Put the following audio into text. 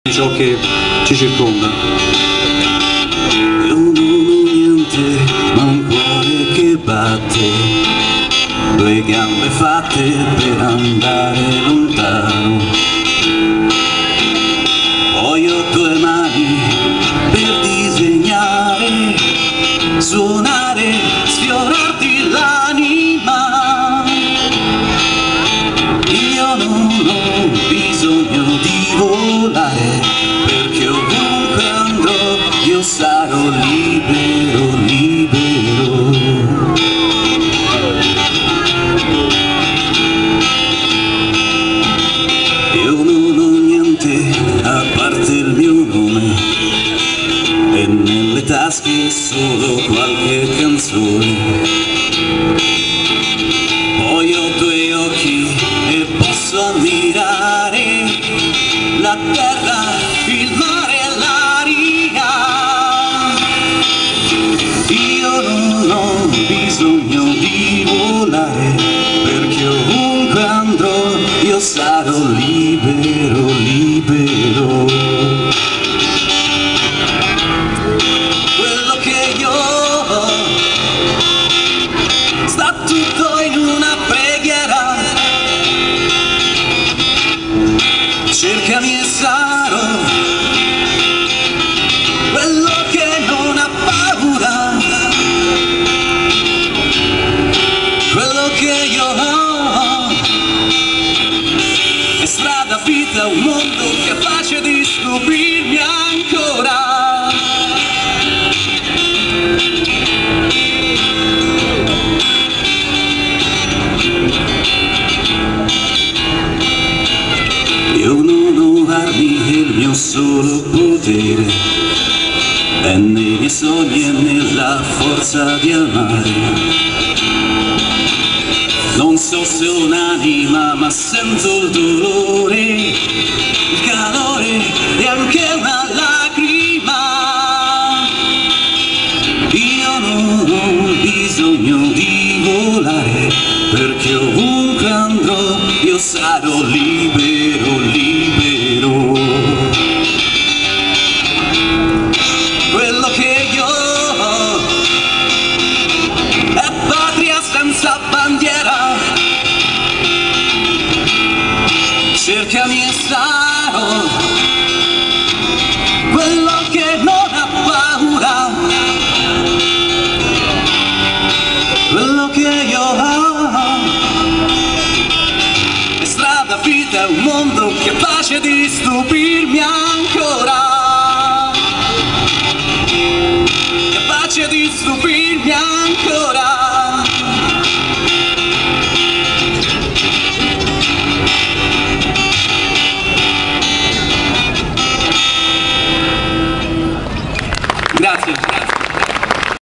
di ciò che ci circonda. Io non ho niente, ma un cuore che batte, due gambe fatte per andare lontano. Poi ho due mani per disegnare, suonare, sfiorarti l'anima. Io non ho bisogno di volare, perché ovunque andrò io sarò libero, libero. Io non ho niente a parte il mio nome e nelle tasche solo qualche canzone. Poi ho due occhi e posso ammirare la terra, il mare e l'aria. Io non ho bisogno di volare, perché ovunque andrò io sarò libero, libero. Quello che io ho sta tutto in una preghiera. Cercami e sarò quello che non ha paura, quello che io ho è strada, vita, un mondo capace di stupirmi ancora. Io non ho armi e il mio solo potere è nei miei sogni e nella forza di amare. Non so se ho un'anima, ma sento il dolore, il calore e anche una lacrima. Io non ho bisogno di volare, perché ovunque andrò io sarò libero, libero. Quello che io ho è patria senza bandiera. Cercami e sarò quello che non ha paura, quello che io ho è strada, vita, un mondo capace di stupirmi ancora, capace di stupirmi ancora.